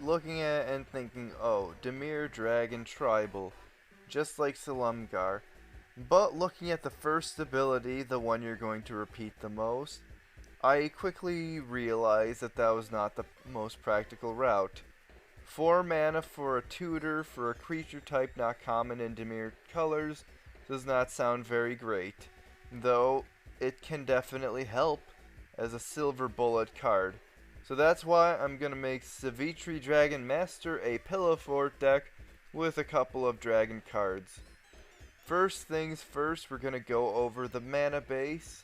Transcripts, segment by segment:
looking at it and thinking, oh, Dimir Dragon Tribal, just like Silumgar. But looking at the first ability, the one you're going to repeat the most, I quickly realized that that was not the most practical route. 4 mana for a tutor for a creature type not common in Dimir colors does not sound very great, though it can definitely help as a silver bullet card. So that's why I'm going to make Sivitri Dragon Master a Pillowfort deck with a couple of dragon cards. First things first, we're going to go over the mana base.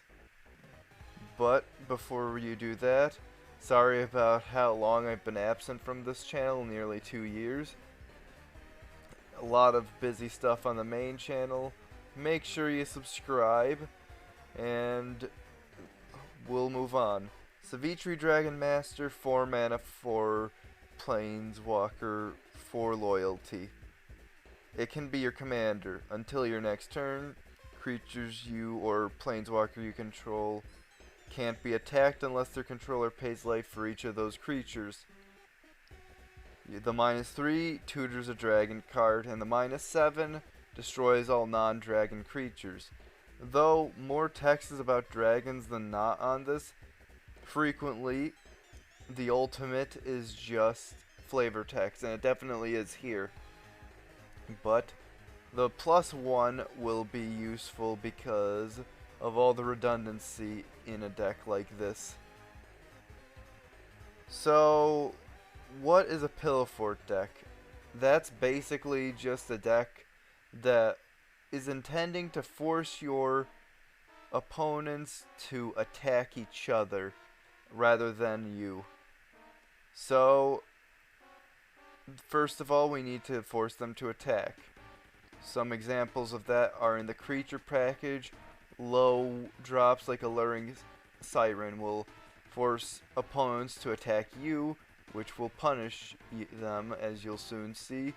But before you do that, sorry about how long I've been absent from this channel, nearly 2 years. A lot of busy stuff on the main channel. Make sure you subscribe, and we'll move on. Sivitri Dragon Master, 4 mana for Planeswalker, 4 loyalty. It can be your commander. Until your next turn, creatures you or Planeswalker you control can't be attacked unless their controller pays life for each of those creatures. The -3 tutors a dragon card, and the -7 destroys all non-dragon creatures. Though more text is about dragons than not on this, frequently the ultimate is just flavor text, and it definitely is here. But the +1 will be useful because of all the redundancy in a deck like this. So, what is a Pillowfort deck? That's basically just a deck that is intending to force your opponents to attack each other rather than you. So, first of all, we need to force them to attack. Some examples of that are in the creature package. Low drops like Alluring Siren will force opponents to attack you, which will punish them, as you'll soon see.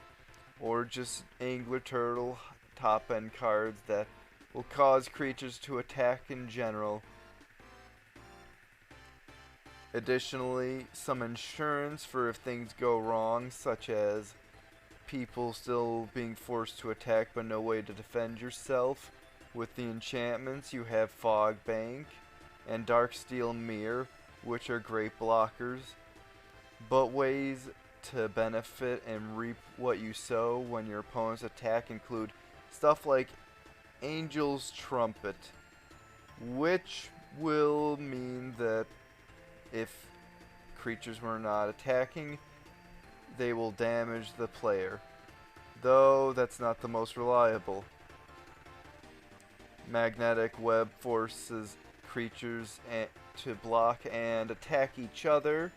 Or just Angler Turtle top end cards that will cause creatures to attack in general. Additionally, some insurance for if things go wrong, such as people still being forced to attack but no way to defend yourself. With the enchantments, you have Fog Bank and Darksteel Mirror, which are great blockers. But ways to benefit and reap what you sow when your opponents attack include stuff like Angel's Trumpet, which will mean that if creatures were not attacking, they will damage the player, though that's not the most reliable. Magnetic Web forces creatures to block and attack each other.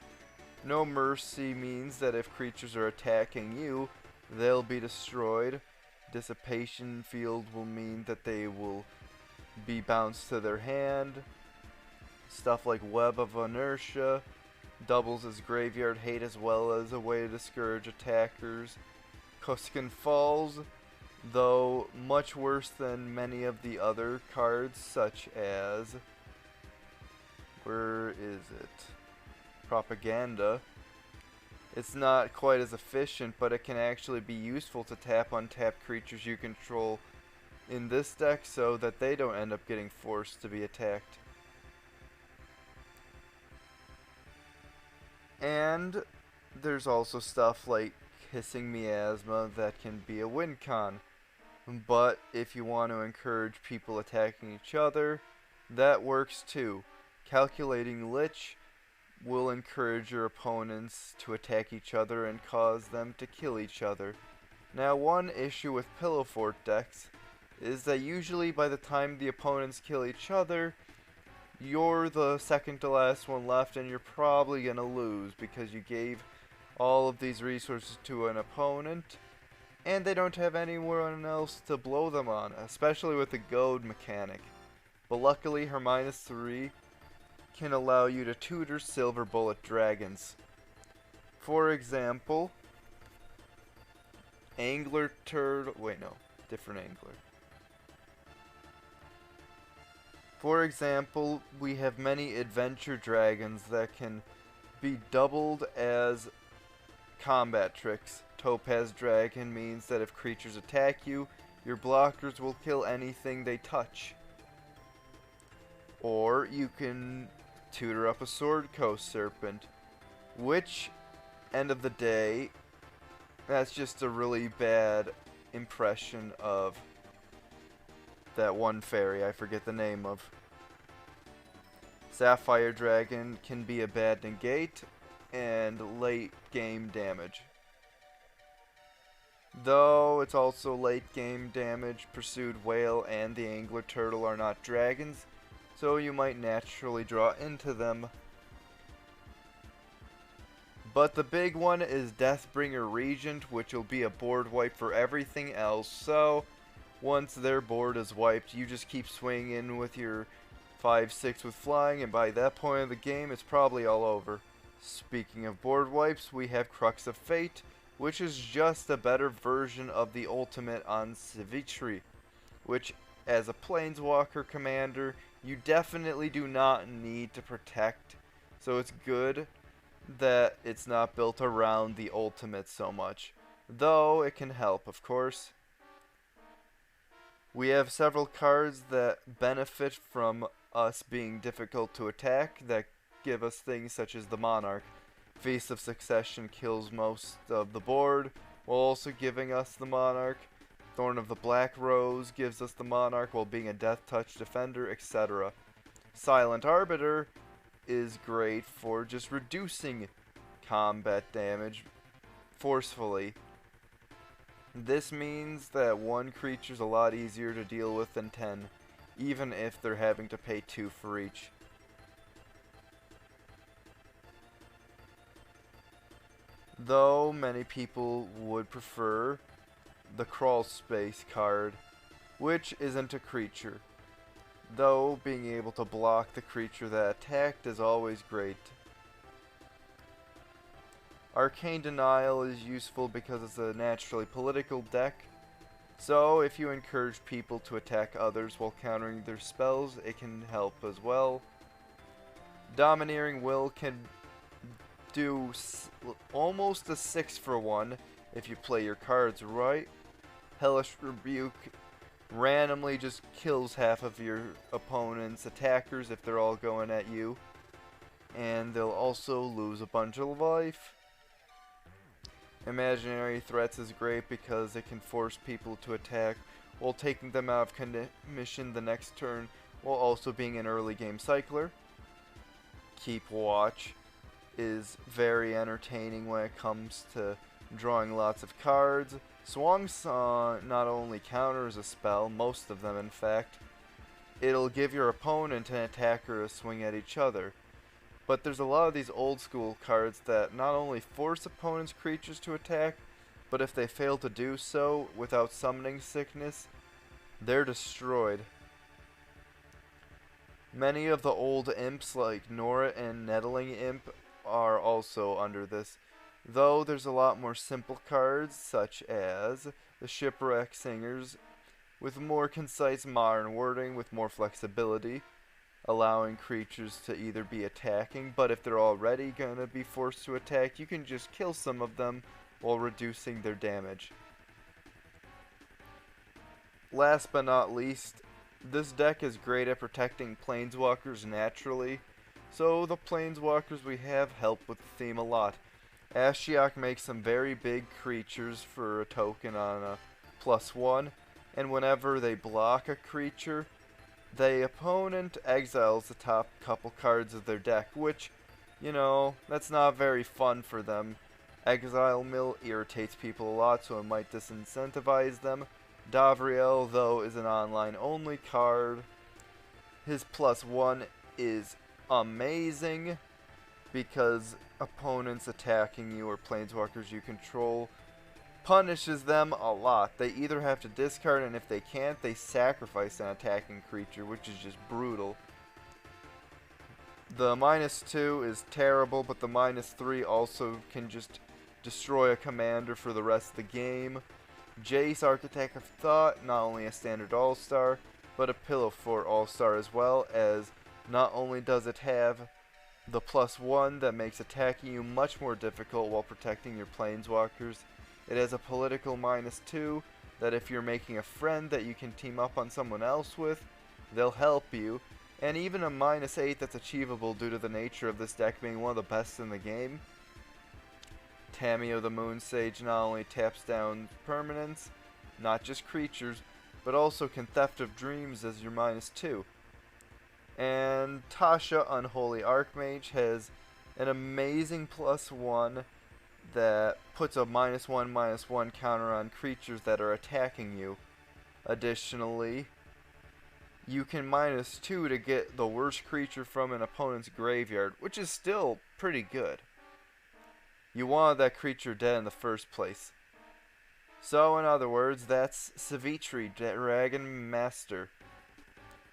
No Mercy means that if creatures are attacking you, they'll be destroyed. Dissipation Field will mean that they will be bounced to their hand. Stuff like Web of Inertia doubles as Graveyard Hate as well as a way to discourage attackers. Kuskan Falls, though much worse than many of the other cards, such as, where is it? Propaganda. It's not quite as efficient, but it can actually be useful to tap untapped creatures you control in this deck so that they don't end up getting forced to be attacked. And there's also stuff like Hissing Miasma that can be a win con. But if you want to encourage people attacking each other, that works too. Calculating Lich will encourage your opponents to attack each other and cause them to kill each other. Now, one issue with Pillowfort decks is that usually by the time the opponents kill each other, you're the second to last one left and you're probably gonna lose because you gave all of these resources to an opponent and they don't have anyone else to blow them on, especially with the goad mechanic. But luckily her -3 can allow you to tutor silver bullet dragons. For example, Angler Turtle, wait no, different Angler. For example, we have many adventure dragons that can be doubled as combat tricks. Topaz Dragon means that if creatures attack you, your blockers will kill anything they touch. Or you can tutor up a Sword Coast Serpent, which, end of the day, that's just a really bad impression of that one fairy I forget the name of. Sapphire Dragon can be a bad negate and late game damage. Though it's also late game damage, Pursued Whale and the Angler Turtle are not dragons, so you might naturally draw into them. But the big one is Deathbringer Regent, which will be a board wipe for everything else, so once their board is wiped, you just keep swinging with your 5/6 with flying, and by that point of the game, it's probably all over. Speaking of board wipes, we have Crux of Fate, which is just a better version of the ultimate on Sivitri, which, as a Planeswalker commander, you definitely do not need to protect, so it's good that it's not built around the ultimate so much, though it can help, of course. We have several cards that benefit from us being difficult to attack that give us things such as the Monarch. Feast of Succession kills most of the board, while also giving us the Monarch. Thorn of the Black Rose gives us the Monarch while being a Death Touch defender, etc. Silent Arbiter is great for just reducing combat damage forcefully. This means that one creature's a lot easier to deal with than 10, even if they're having to pay 2 for each. Though many people would prefer the Crawl Space card, which isn't a creature. Though being able to block the creature that attacked is always great. Arcane Denial is useful because it's a naturally political deck, so if you encourage people to attack others while countering their spells, it can help as well. Domineering Will can do almost a 6-for-1 if you play your cards right. Hellish Rebuke randomly just kills half of your opponent's attackers if they're all going at you, and they'll also lose a bunch of life. Imaginary Threats is great because it can force people to attack while taking them out of commission the next turn, while also being an early game cycler. Keep Watch is very entertaining when it comes to drawing lots of cards. Swan Song not only counters a spell, most of them in fact, it'll give your opponent and attacker a swing at each other. But there's a lot of these old school cards that not only force opponents' creatures to attack, but if they fail to do so without summoning sickness, they're destroyed. Many of the old imps like Nora and Nettling Imp are also under this, though there's a lot more simple cards such as the Shipwreck Singers with more concise modern wording with more flexibility, allowing creatures to either be attacking, but if they're already gonna be forced to attack, you can just kill some of them while reducing their damage. Last but not least, this deck is great at protecting planeswalkers naturally, so the planeswalkers we have help with the theme a lot. Ashiok makes some very big creatures for a token on a +1, and whenever they block a creature, the opponent exiles the top couple cards of their deck, which, you know, that's not very fun for them. Exile Mill irritates people a lot, so it might disincentivize them. Davriel, though, is an online-only card. His +1 is amazing because opponents attacking you or planeswalkers you control punishes them a lot. They either have to discard, and if they can't, they sacrifice an attacking creature, which is just brutal. The -2 is terrible, but the -3 also can just destroy a commander for the rest of the game. Jace, Architect of Thought, not only a standard all-star, but a Pillowfort all-star as well, as not only does it have the +1 that makes attacking you much more difficult while protecting your planeswalkers. It has a political -2 that if you're making a friend that you can team up on someone else with, they'll help you, and even a -8 that's achievable due to the nature of this deck being one of the best in the game. Tamiyo the Moon Sage not only taps down permanents, not just creatures, but also can Theft of Dreams as your -2. And Tasha, Unholy Archmage, has an amazing +1 that puts a -1/-1 counter on creatures that are attacking you. Additionally, you can -2 to get the worst creature from an opponent's graveyard, which is still pretty good. You wanted that creature dead in the first place. So, in other words, that's Sivitri, Dragon Master.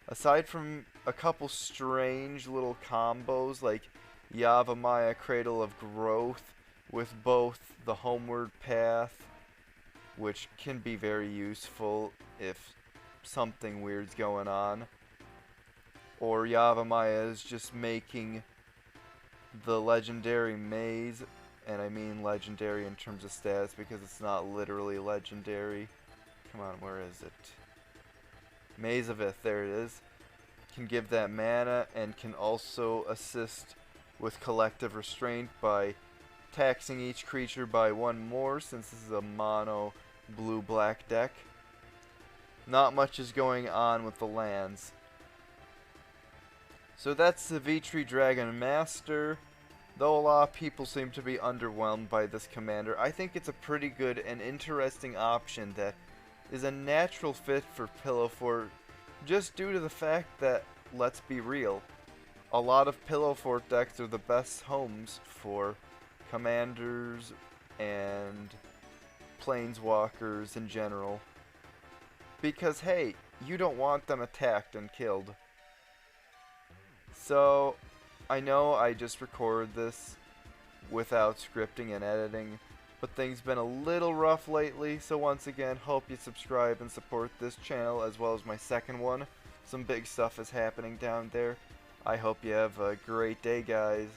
Aside from a couple strange little combos like Yavimaya, Cradle of Growth, with both the Homeward Path, which can be very useful if something weird's going on, or Yavimaya is just making the Legendary Maze, and I mean legendary in terms of stats because it's not literally legendary. Come on, where is it? Maze of Ith, there it is. Can give that mana and can also assist with Collective Restraint by taxing each creature by 1 more, since this is a mono blue-black deck. Not much is going on with the lands. So that's Sivitri Dragon Master. Though a lot of people seem to be underwhelmed by this commander, I think it's a pretty good and interesting option that is a natural fit for Pillowfort, just due to the fact that, let's be real, a lot of Pillowfort decks are the best homes for commanders and planeswalkers in general. Because, hey, you don't want them attacked and killed. So, I know I just recorded this without scripting and editing, but things been a little rough lately, so once again, hope you subscribe and support this channel as well as my second one. Some big stuff is happening down there. I hope you have a great day, guys.